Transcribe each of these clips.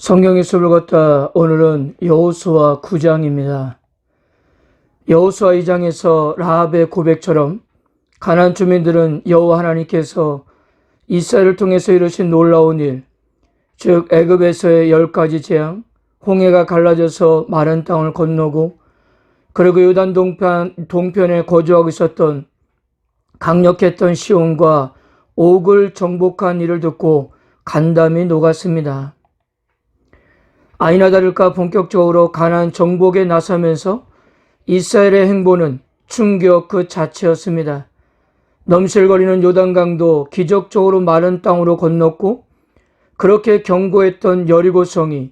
성경의 숲을 걷다. 오늘은 여호수아 9장입니다. 여호수아 2장에서 라합의 고백처럼 가나안 주민들은 여호와 하나님께서 이스라엘을 통해서 이루신 놀라운 일, 즉 애굽에서의 10가지 재앙, 홍해가 갈라져서 마른 땅을 건너고 그리고 요단 동편에 거주하고 있었던 강력했던 시온과 옥을 정복한 일을 듣고 간담이 녹았습니다. 아니나 다를까 본격적으로 가나안 정복에 나서면서 이스라엘의 행보는 충격 그 자체였습니다. 넘실거리는 요단강도 기적적으로 마른 땅으로 건넜고 그렇게 견고했던 여리고성이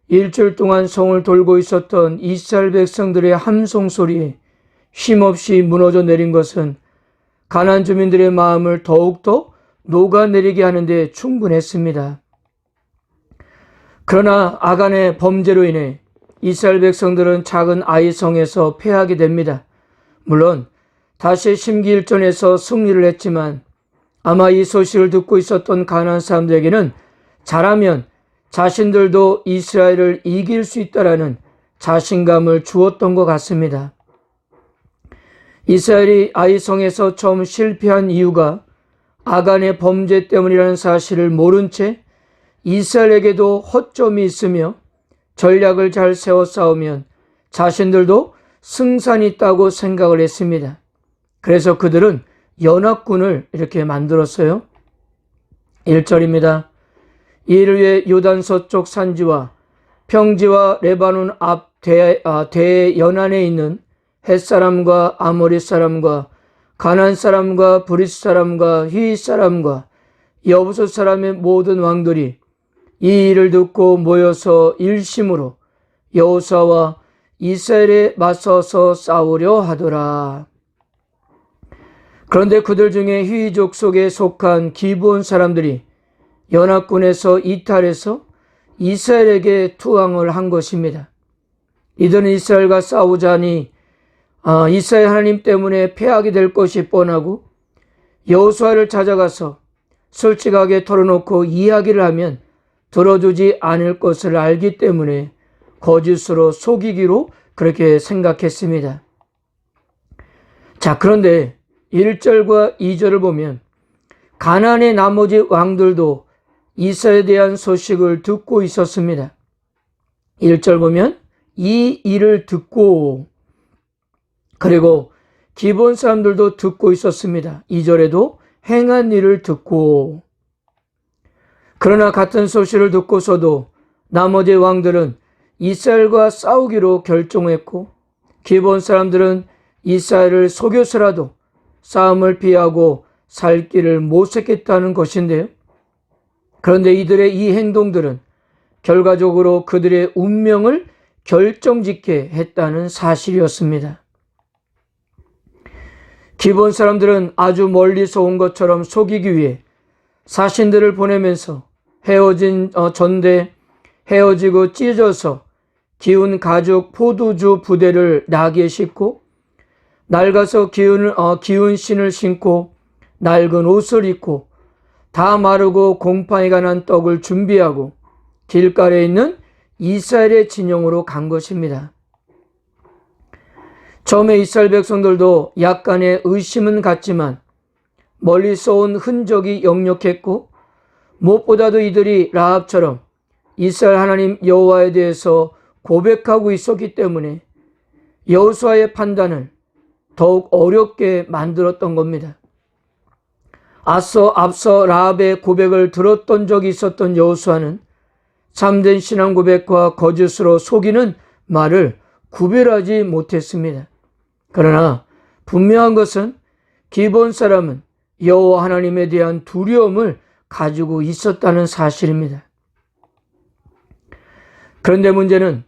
일주일 동안 성을 돌고 있었던 이스라엘 백성들의 함성 소리에 쉼없이 무너져 내린 것은 가나안 주민들의 마음을 더욱더 녹아내리게 하는 데 충분했습니다. 그러나 아간의 범죄로 인해 이스라엘 백성들은 작은 아이성에서 패하게 됩니다. 물론 다시 심기일전에서 승리를 했지만 아마 이 소식을 듣고 있었던 가나안 사람들에게는 잘하면 자신들도 이스라엘을 이길 수 있다라는 자신감을 주었던 것 같습니다. 이스라엘이 아이성에서 처음 실패한 이유가 아간의 범죄 때문이라는 사실을 모른 채 이스라엘에게도 허점이 있으며 전략을 잘 세워 싸우면 자신들도 승산이 있다고 생각을 했습니다. 그래서 그들은 연합군을 이렇게 만들었어요. 1절입니다. 이를 위해 요단 서쪽 산지와 평지와 레바논 앞 대연안에 있는 헷사람과 아모리 사람과 가나안 사람과 브리스 사람과 히윗 사람과 여부스 사람의 모든 왕들이 이 일을 듣고 모여서 일심으로 여호수아와 이스라엘에 맞서서 싸우려 하더라. 그런데 그들 중에 히위족 속에 속한 기브온 사람들이 연합군에서 이탈해서 이스라엘에게 투항을 한 것입니다. 이들은 이스라엘과 싸우자니 이스라엘 하나님 때문에 패하게 될 것이 뻔하고 여호수아를 찾아가서 솔직하게 털어놓고 이야기를 하면 들어주지 않을 것을 알기 때문에 거짓으로 속이기로 그렇게 생각했습니다. 자, 그런데 1절과 2절을 보면 가나안의 나머지 왕들도 이스라엘에 대한 소식을 듣고 있었습니다. 1절 보면 이 일을 듣고, 그리고 기브온 사람들도 듣고 있었습니다. 2절에도 행한 일을 듣고. 그러나 같은 소식을 듣고서도 나머지 왕들은 이스라엘과 싸우기로 결정했고 기브온 사람들은 이스라엘을 속여서라도 싸움을 피하고 살 길을 모색했다는 것인데요. 그런데 이들의 이 행동들은 결과적으로 그들의 운명을 결정짓게 했다는 사실이었습니다. 기브온 사람들은 아주 멀리서 온 것처럼 속이기 위해 사신들을 보내면서 헤어진 전대, 헤어지고 찢어서 기운 가죽 포도주 부대를 나귀에 싣고 낡아서 기운 신을 신고 낡은 옷을 입고 다 마르고 곰팡이가 난 떡을 준비하고 길가에 있는 이스라엘의 진영으로 간 것입니다. 처음에 이스라엘 백성들도 약간의 의심은 갔지만 멀리서 온 흔적이 역력했고 무엇보다도 이들이 라합처럼 이스라엘 하나님 여호와에 대해서 고백하고 있었기 때문에 여호수아의 판단을 더욱 어렵게 만들었던 겁니다. 앞서 라합의 고백을 들었던 적이 있었던 여호수아는 참된 신앙 고백과 거짓으로 속이는 말을 구별하지 못했습니다. 그러나 분명한 것은 기브온 사람은 여호와 하나님에 대한 두려움을 가지고 있었다는 사실입니다. 그런데 문제는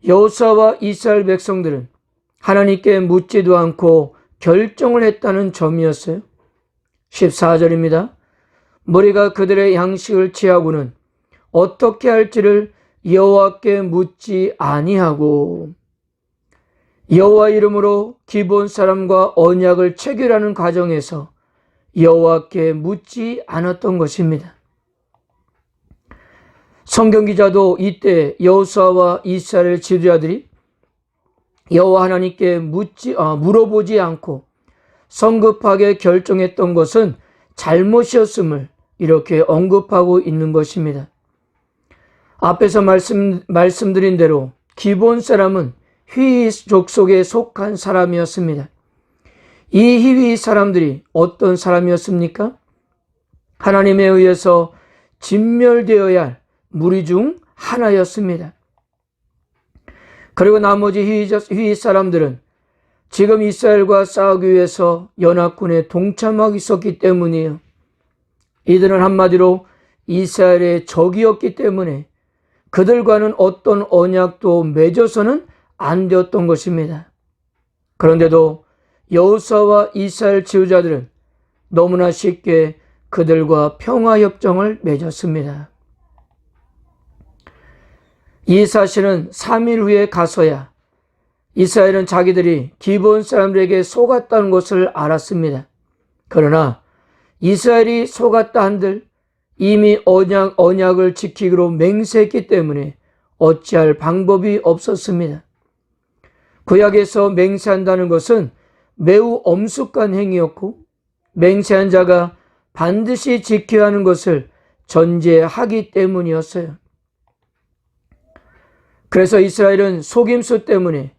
여호수아와 이스라엘 백성들은 하나님께 묻지도 않고 결정을 했다는 점이었어요. 14절입니다. 무리가 그들의 양식을 취하고는 어떻게 할지를 여호와께 묻지 아니하고, 여호와 이름으로 기브온 사람과 언약을 체결하는 과정에서 여호와께 묻지 않았던 것입니다. 성경 기자도 이때 여호수아와 이스라엘 지도자들이 여호와 하나님께 물어보지 않고 성급하게 결정했던 것은 잘못이었음을 이렇게 언급하고 있는 것입니다. 앞에서 말씀드린 대로 기브온 사람은 히위 족속에 속한 사람이었습니다. 이 히위 사람들이 어떤 사람이었습니까? 하나님에 의해서 진멸되어야 할 무리 중 하나였습니다. 그리고 나머지 히위 사람들은 지금 이스라엘과 싸우기 위해서 연합군에 동참하고 있었기 때문이에요. 이들은 한마디로 이스라엘의 적이었기 때문에 그들과는 어떤 언약도 맺어서는 안 되었던 것입니다. 그런데도 여호수아와 이스라엘 지도자들은 너무나 쉽게 그들과 평화협정을 맺었습니다. 이 사실은 3일 후에 가서야 이스라엘은 자기들이 기브온 사람들에게 속았다는 것을 알았습니다. 그러나 이스라엘이 속았다 한들 이미 언약을 지키기로 맹세했기 때문에 어찌할 방법이 없었습니다. 구약에서 맹세한다는 것은 매우 엄숙한 행위였고 맹세한 자가 반드시 지켜야 하는 것을 전제하기 때문이었어요. 그래서 이스라엘은 속임수 때문에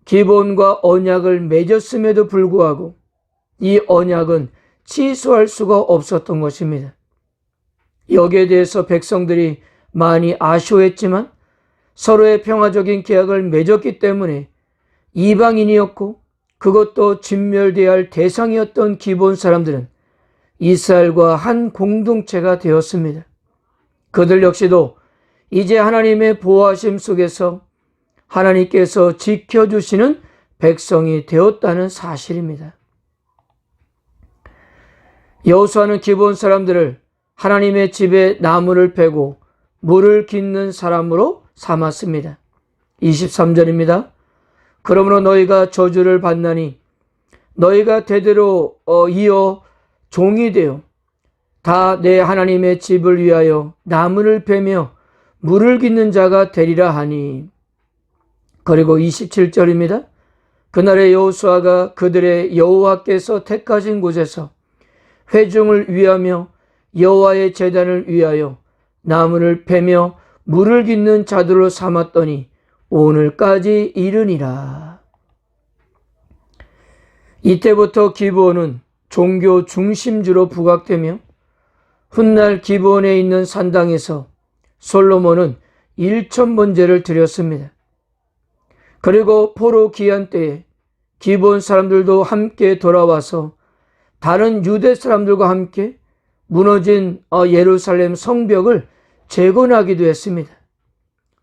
기브온과 언약을 맺었음에도 불구하고 이 언약은 취소할 수가 없었던 것입니다. 여기에 대해서 백성들이 많이 아쉬워했지만 서로의 평화적인 계약을 맺었기 때문에 이방인이었고 그것도 진멸되어야 할 대상이었던 기브온 사람들은 이스라엘과 한 공동체가 되었습니다. 그들 역시도 이제 하나님의 보호하심 속에서 하나님께서 지켜주시는 백성이 되었다는 사실입니다. 여호수아는 기브온 사람들을 하나님의 집에 나무를 베고 물을 깃는 사람으로 삼았습니다. 23절입니다. 그러므로 너희가 저주를 받나니 너희가 대대로 이어 종이 되어 다 내 하나님의 집을 위하여 나무를 베며 물을 깃는 자가 되리라 하니. 그리고 27절입니다. 그날에 여호수아가 그들의 여호와께서 택하신 곳에서 회중을 위하며 여호와의 제단을 위하여 나무를 베며 물을 깃는 자들로 삼았더니 오늘까지 이르니라. 이때부터 기브온은 종교 중심지로 부각되며 훗날 기브온에 있는 산당에서 솔로몬은 1000번제를 드렸습니다. 그리고 포로 기한 때에 기브온 사람들도 함께 돌아와서 다른 유대 사람들과 함께 무너진 예루살렘 성벽을 재건하기도 했습니다.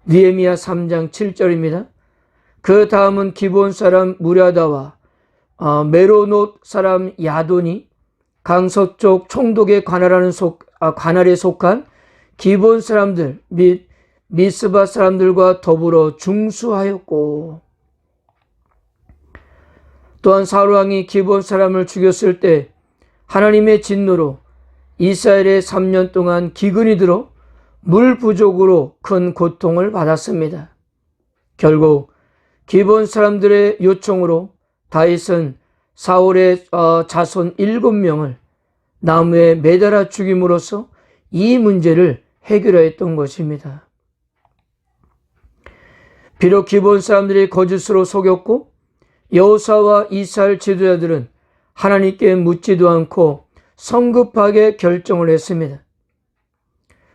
느헤미야 3장 7절입니다. 그 다음은 기브온 사람 무랴다와 메로노 사람 야돈이 강서쪽 총독의 관할에 속한 기브온 사람들 및 미스바 사람들과 더불어 중수하였고, 또한 사울 왕이 기브온 사람을 죽였을 때 하나님의 진노로 이스라엘에 3년 동안 기근이 들어 물 부족으로 큰 고통을 받았습니다. 결국 기브온 사람들의 요청으로 다윗은 사울의 자손 7명을 나무에 매달아 죽임으로써 이 문제를 해결했던 것입니다. 비록 기브온 사람들이 거짓으로 속였고 여호수아와 이스라엘 지도자들은 하나님께 묻지도 않고 성급하게 결정을 했습니다.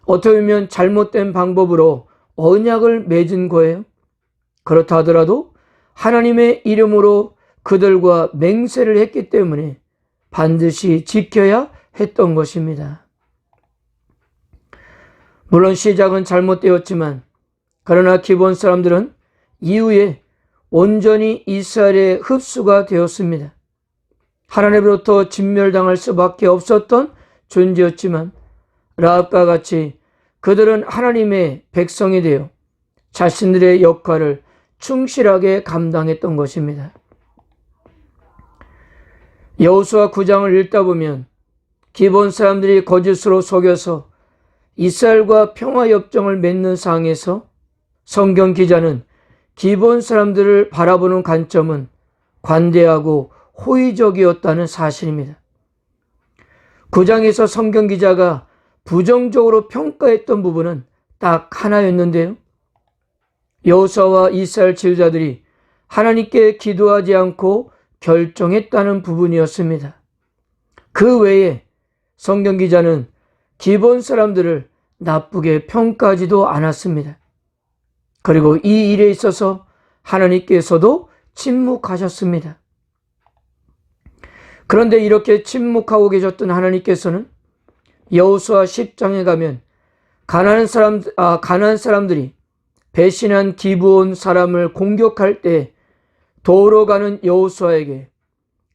어떻게 보면 잘못된 방법으로 언약을 맺은 거예요. 그렇다 하더라도 하나님의 이름으로 그들과 맹세를 했기 때문에 반드시 지켜야 했던 것입니다. 물론 시작은 잘못되었지만 그러나 기브온 사람들은 이후에 온전히 이스라엘의 흡수가 되었습니다. 하나님으로부터 진멸당할 수밖에 없었던 존재였지만 라합과 같이 그들은 하나님의 백성이 되어 자신들의 역할을 충실하게 감당했던 것입니다. 여호수아 9장을 읽다 보면 기브온 사람들이 거짓으로 속여서 이스라엘과 평화협정을 맺는 상황에서 성경 기자는 기브온 사람들을 바라보는 관점은 관대하고 호의적이었다는 사실입니다. 9장에서 성경 기자가 부정적으로 평가했던 부분은 딱 하나였는데요. 여호수아와 이스라엘 지도자들이 하나님께 기도하지 않고 결정했다는 부분이었습니다. 그 외에 성경 기자는 기브온 사람들을 나쁘게 평가하지도 않았습니다. 그리고 이 일에 있어서 하나님께서도 침묵하셨습니다. 그런데 이렇게 침묵하고 계셨던 하나님께서는 여호수아 10장에 가면 가나안 사람들이 배신한 기브온 사람을 공격할 때 도우러 가는 여호수아에게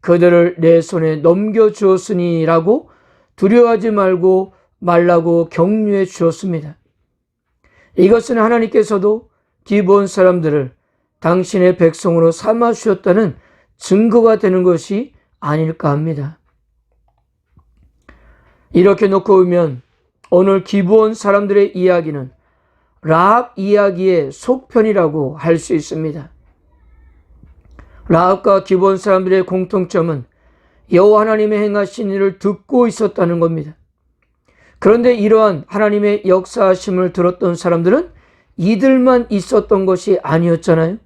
그들을 내 손에 넘겨주었으니라고 두려워하지 말라고 격려해 주었습니다. 이것은 하나님께서도 기브온 사람들을 당신의 백성으로 삼아 주셨다는 증거가 되는 것이 아닐까 합니다. 이렇게 놓고 보면 오늘 기브온 사람들의 이야기는 라합 이야기의 속편이라고 할 수 있습니다. 라합과 기브온 사람들의 공통점은 여호와 하나님의 행하신 일을 듣고 있었다는 겁니다. 그런데 이러한 하나님의 역사하심을 들었던 사람들은 이들만 있었던 것이 아니었잖아요.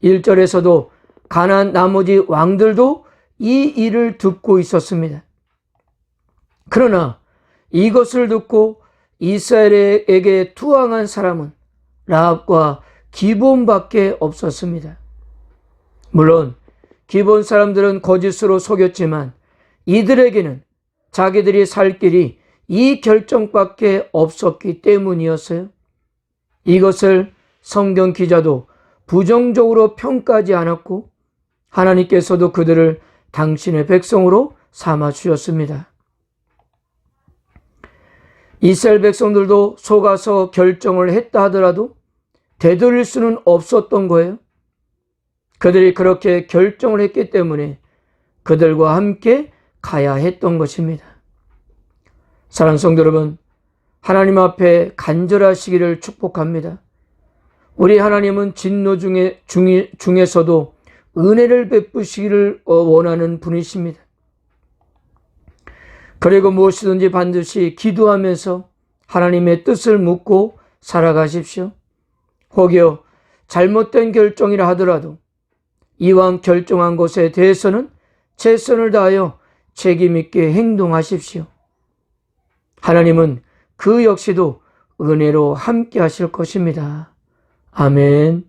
1절에서도 가나안 나머지 왕들도 이 일을 듣고 있었습니다. 그러나 이것을 듣고 이스라엘에게 투항한 사람은 라합과 기브온밖에 없었습니다. 물론 기브온 사람들은 거짓으로 속였지만 이들에게는 자기들이 살 길이 이 결정밖에 없었기 때문이었어요. 이것을 성경 기자도 부정적으로 평가하지 않았고 하나님께서도 그들을 당신의 백성으로 삼아 주셨습니다. 이스라엘 백성들도 속아서 결정을 했다 하더라도 되돌릴 수는 없었던 거예요. 그들이 그렇게 결정을 했기 때문에 그들과 함께 가야 했던 것입니다. 사랑하는 성도 여러분, 하나님 앞에 간절하시기를 축복합니다. 우리 하나님은 진노 중에서도 은혜를 베푸시기를 원하는 분이십니다. 그리고 무엇이든지 반드시 기도하면서 하나님의 뜻을 묻고 살아가십시오. 혹여 잘못된 결정이라 하더라도 이왕 결정한 것에 대해서는 최선을 다하여 책임 있게 행동하십시오. 하나님은 그 역시도 은혜로 함께 하실 것입니다. 아멘.